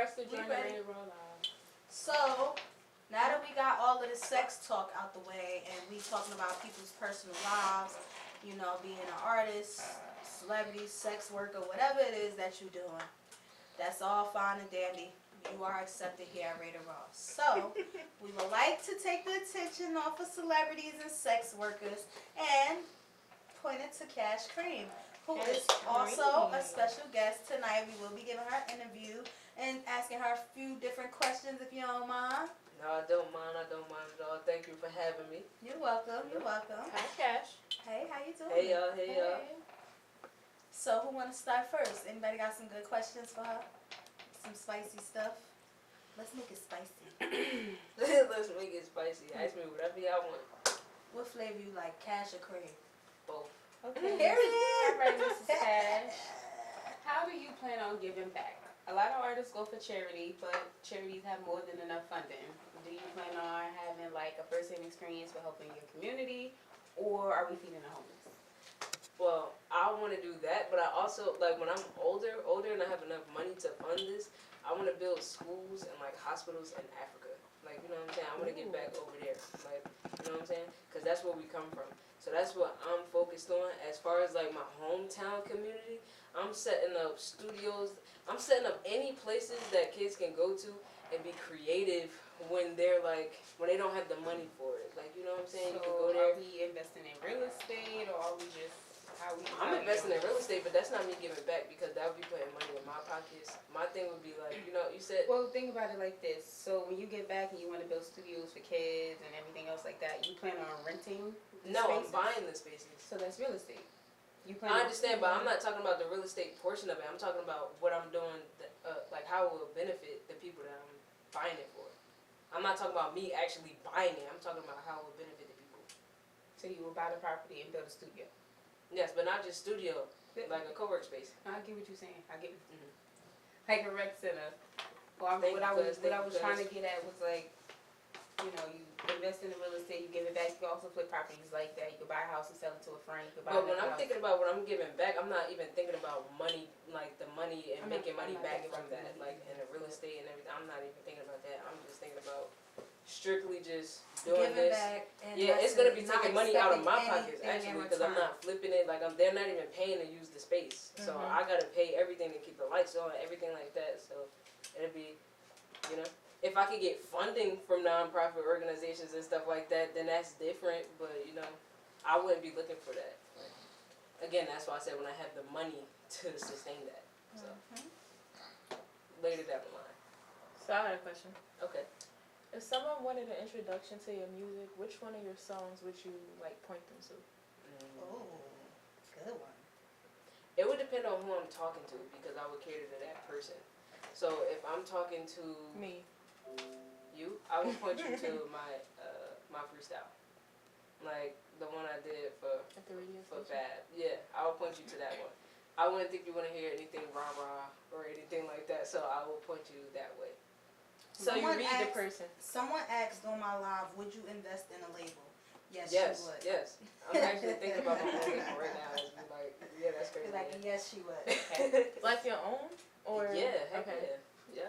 press the generator roll out. So, now that we got all of the sex talk out the way and we talking about people's personal lives, you know, being an artist, celebrity, sex worker, whatever it is that you're doing, that's all fine and dandy. You are accepted here at Radar Raw. So, we would like to take the attention off of celebrities and sex workers and point it to Cash Cream, who is also a special guest tonight. We will be giving her an interview and asking her a few different questions if you don't mind. No, I don't mind at all. Thank you for having me. You're welcome. You're welcome. Hi, Cash. Hey, how you doing? Hey y'all, hey y'all. So who want to start first? Anybody got some good questions for her? Some spicy stuff? Let's make it spicy. Let's make it spicy. Ask me whatever y'all want. What flavor you like, Cash or cream? Both. Okay. Period. All right, Mrs. Cash. How do you plan on giving back? A lot of artists go for charity, but charities have more than enough funding. Do you plan on having like a first-hand experience for helping your community, or are we feeding the homeless? Well, I want to do that, but I also, like, when I'm older and I have enough money to fund this, I want to build schools and, like, hospitals in Africa. Like, you know what I'm saying? I want to get back over there. Like, you know what I'm saying? Because that's where we come from. So that's what I'm focused on. As far as, like, my hometown community, I'm setting up studios. I'm setting up any places that kids can go to and be creative when they're, like, when they don't have the money for it. Like, you know what I'm saying? So You can go there. are we investing in real estate, or are we just... I'm investing in real estate, but that's not me giving back because that would be putting money in my pockets. My thing would be like, you know, you said... Well, think about it like this. So when you get back and you want to build studios for kids and everything else like that, you plan on renting the No, spaces? I'm buying the spaces. So that's real estate. You plan I understand, but I'm not talking about the real estate portion of it. I'm talking about what I'm doing, like how it will benefit the people that I'm buying it for. I'm not talking about me actually buying it. I'm talking about how it will benefit the people. So you will buy the property and build a studio. Yes, but not just studio, like a co-work space. I get what you're saying. I get Mhm. like a rec center. Well, what I was trying to get at was like, you know, you invest in the real estate, you give it back. You can also flip properties like that. You can buy a house and sell it to a friend. You can buy But when another I'm house. thinking about what I'm giving back, I'm not even thinking about money, like the money and making money I'm not back thinking from about that, the like money. in the real estate and everything. I'm not even thinking about that. I'm just thinking about strictly just doing Giving this. back and Yeah, it's gonna be not taking money out of expecting my pockets anything in actually because I'm return. not flipping it. Like they're not even paying to use the space, so Mhm. I gotta pay everything to keep the lights on, everything like that. So it'll be, you know, if I could get funding from nonprofit organizations and stuff like that, then that's different. But you know, I wouldn't be looking for that. Again, that's why I said when I have the money to sustain that. So later down the line. So I got a question. Okay. If someone wanted an introduction to your music, which one of your songs would you like point them to? Oh, good one. It would depend on who I'm talking to because I would cater to that person. So if I'm talking to Me. you, I would point you to my freestyle, like the one I did for At the radio for station? Fab. Yeah, I would point you to that one. I wouldn't think you want to hear anything rah-rah or anything like that, so I will point you that way. So you Someone read the asked- person. Someone asked on my live, would you invest in a label? Yes, Yes, she would. yes. I'm actually thinking about my own label right now. It's be like, yeah, that's Be crazy. like, yes, she would. Like your own? Or Yeah, heck okay. yeah.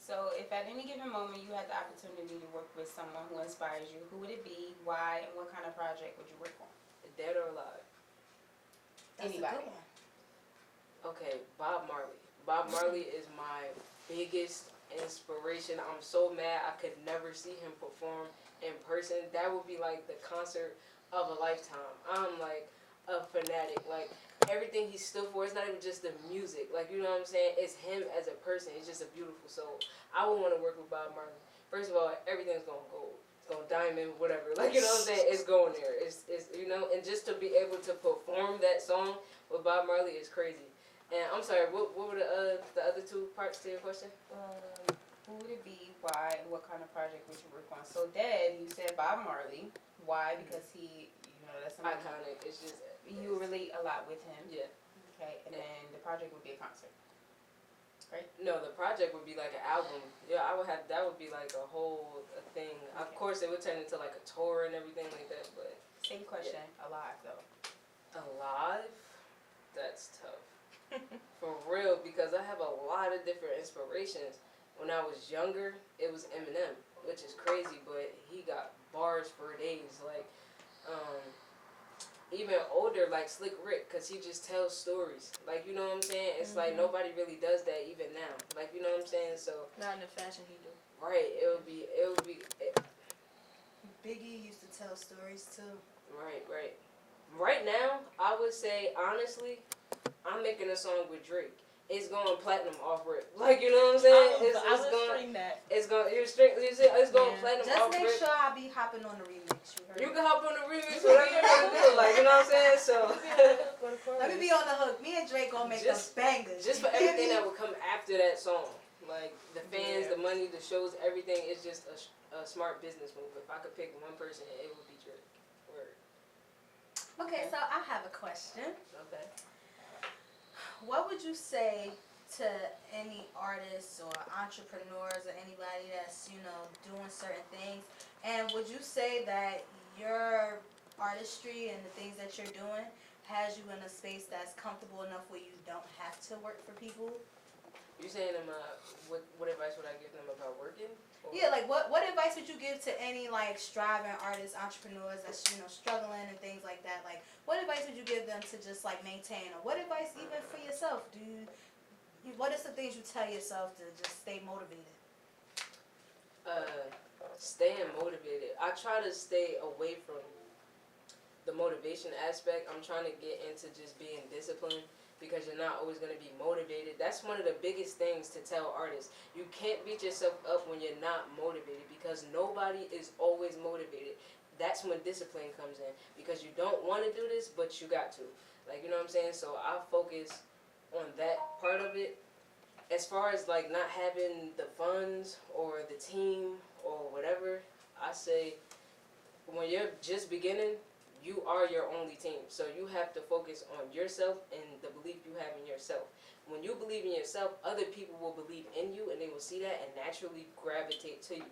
So if at any given moment you had the opportunity to work with someone who inspires you, who would it be, why, and what kind of project would you work on? Dead or alive? That's Anybody. a good one. Okay, Bob Marley. Bob Marley is my biggest inspiration. I'm so mad I could never see him perform in person. That would be like the concert of a lifetime. I'm like a fanatic. Like everything he stood for, it's not even just the music. Like, you know what I'm saying? It's him as a person. It's just a beautiful soul. I would want to work with Bob Marley. First of all, everything's going gold. It's going diamond, whatever. Like, you know what I'm saying? It's going there. It's you know, and just to be able to perform that song with Bob Marley is crazy. And I'm sorry, what were the other two parts to your question? Who would it be, why, and what kind of project would you work on? So Dead, you said Bob Marley. Why? Because he, you know, that's somebody Iconic. It's just you relate a lot with him. yeah. Okay, and then the project would be a concert. Right? No, the project would be like an album. Yeah, I would have. That would be like a whole thing. Of Okay. course, it would turn into like a tour and everything like that. But Same question, alive though. alive, that's tough. For real, because I have a lot of different inspirations. When I was younger, it was Eminem, which is crazy, but he got bars for days. Like, even older, like Slick Rick, because he just tells stories. Like, you know what I'm saying? It's like nobody really does that even now. Like, you know what I'm saying? So, Not in the fashion he do. right, Biggie used to tell stories too. right. Right now, I would say, honestly, I'm making a song with Drake. It's going platinum off rip. Like, you know what I'm saying? I would stream that. It's going platinum Just off make rip. sure I be hopping on the remix. You heard You me? can hop on the remix, whatever you want to do. Like, you know what I'm saying? So, Let me be on the hook. Me and Drake gonna make Just- a bangers. just for You hear everything me? that would come after that song. Like, the fans, the money, the shows, everything is just a smart business move. If I could pick one person, it would be Drake. Word. Okay, so I have a question. Okay. What would you say to any artists or entrepreneurs or anybody that's, doing certain things? And would you say that your artistry and the things that you're doing has you in a space that's comfortable enough where you don't have to work for people? You saying what advice would I give them about working? Or- Yeah, like what advice would you give to any like striving artists, entrepreneurs that's struggling and things like that? Like, what advice would you give them to just like maintain, or what advice even for yourself? What are some things you tell yourself to just stay motivated? Staying motivated. I try to stay away from the motivation aspect. I'm trying to get into just being disciplined, because you're not always going to be motivated. That's one of the biggest things to tell artists. You can't beat yourself up when you're not motivated, because nobody is always motivated. That's when discipline comes in, because you don't want to do this, but you got to. Like, you know what I'm saying? So I focus on that part of it. As far as like not having the funds or the team or whatever, I say when you're just beginning, you are your only team. So you have to focus on yourself and the belief you have in yourself. When you believe in yourself, other people will believe in you, and they will see that and naturally gravitate to you.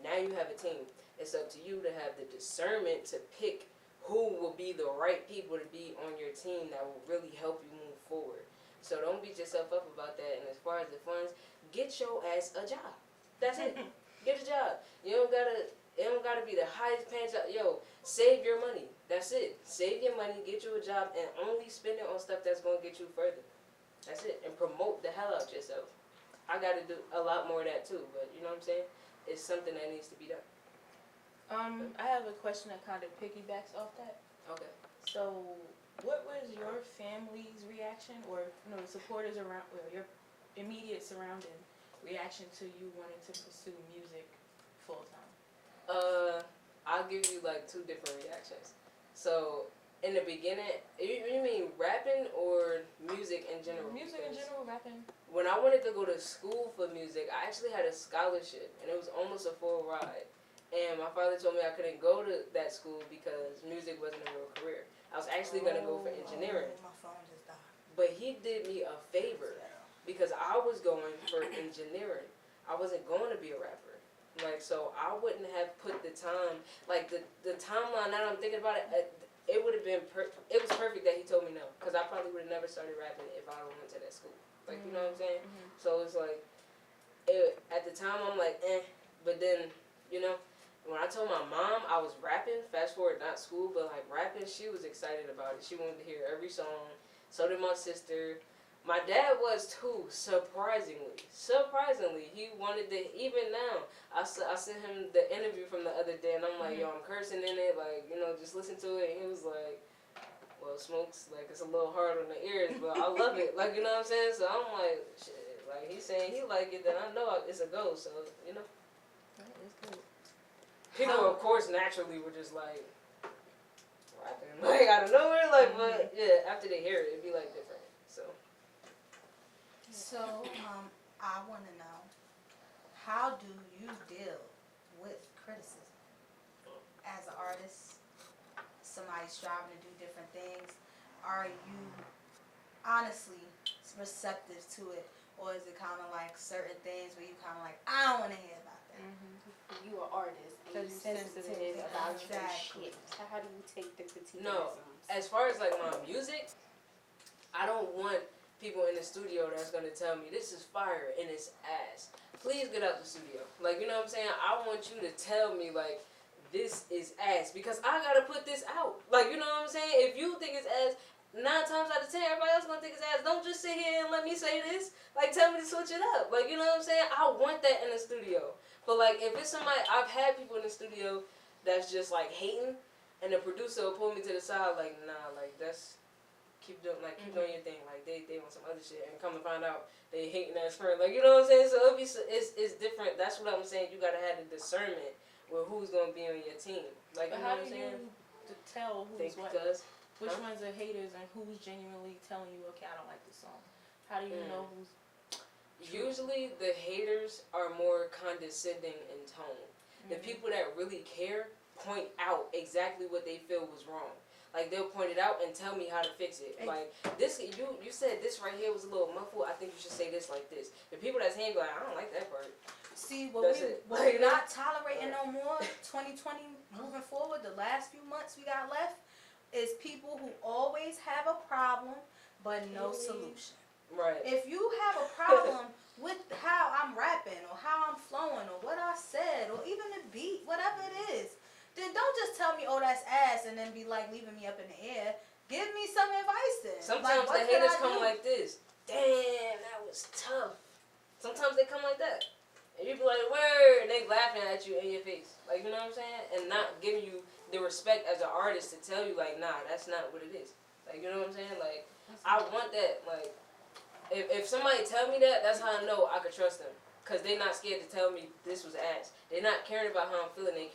Now you have a team. It's up to you to have the discernment to pick who will be the right people to be on your team that will really help you move forward. So don't beat yourself up about that. And as far as the funds, get your ass a job. That's it. Get a job. It don't gotta be the highest paying job. Yo, save your money. That's it. Save your money, get you a job, and only spend it on stuff that's gonna get you further. That's it. And promote the hell out yourself. I gotta do a lot more of that too, but you know what I'm saying? It's something that needs to be done. I have a question that kind of piggybacks off that. Okay. So, what was your family's reaction, or the supporters around, well, your immediate surrounding reaction to you wanting to pursue music full time? I'll give you like two different reactions. So, in the beginning, you mean rapping or music in general? Music in Because general, rapping. when I wanted to go to school for music, I actually had a scholarship, and it was almost a full ride. And my father told me I couldn't go to that school because music wasn't a real career. I was actually going to go for engineering. My phone just died. But he did me a favor because I was going for engineering. I wasn't going to be a rapper. Like, so I wouldn't have put the time, like the timeline, now that I'm thinking about it, it would have been, it was perfect that he told me no. Because I probably would have never started rapping if I went to that school. Like, you know what I'm saying? Mm-hmm. So it's like, at the time I'm like, but then, when I told my mom I was rapping, fast forward, not school, but like rapping, she was excited about it. She wanted to hear every song. So did my sister. My dad was too, surprisingly. He wanted to, even now, I sent him the interview from the other day, and I'm like, yo, I'm cursing in it, like, just listen to it. And he was like, well, Smokes, like, it's a little hard on the ears, but I love it. Like, you know what I'm saying? So I'm like, shit, like, he's saying he like it, then I know it's a go, so, That is good. People, of course, naturally were just like, rapping, like, out of nowhere, like, but, yeah, after they hear it, it'd be, like, different, so. So, I want to know, how do you deal with criticism as an artist, somebody striving to do different things? Are you honestly receptive to it, or is it kind of like certain things where you kind of like, I don't want to hear about that? You are artist and you sensitive about your shit. How do you take the criticism? No, as far as, like, my music, I don't want people in the studio that's going to tell me, this is fire and it's ass. please get out the studio. Like, you know what I'm saying? I want you to tell me, like, this is ass because I gotta put this out. Like, you know what I'm saying? If you think it's ass, 9 times out of 10, everybody else gonna think it's ass. Don't just sit here and let me say this. Like, tell me to switch it up. Like, you know what I'm saying? I want that in the studio. But, like, if it's somebody, I've had people in the studio that's just, like, hating, and the producer will pull me to the side, like, nah, like, that's, keep doing your thing. Like, they want some other shit, and come to find out, they hating as friend. Like, you know what I'm saying? So, it's different. That's what I'm saying. You gotta have the discernment with who's gonna be on your team. Like, But you know how what do I'm saying? you tell who's what? Because, Which huh? ones are haters and who's genuinely telling you, okay, I don't like this song? How do you know who's usually the haters are more condescending in tone. The people that really care point out exactly what they feel was wrong. Like, they'll point it out and tell me how to fix it. Like, this, you said this right here was a little muffled. I think you should say this like this. The people that's hating, like, I don't like that part. See, That's it. we're not tolerating no more, 2020 moving forward, the last few months we got left, is people who always have a problem but no solution. Right. If you have a problem with how I'm rapping or how I'm flowing or what I said or even the beat, whatever it is, then don't just tell me, oh, that's ass, and then be like leaving me up in the air. Give me some advice then. Sometimes like, the haters come like this. Damn, that was tough. Sometimes they come like that. And you be like, word, and they laughing at you in your face. Like, you know what I'm saying? And not giving you the respect as an artist to tell you, like, nah, that's not what it is. Like, you know what I'm saying? Like, I want that. Like, if somebody tell me that, that's how I know I could trust them. Because they're not scared to tell me this was ass. They're not caring about how I'm feeling. They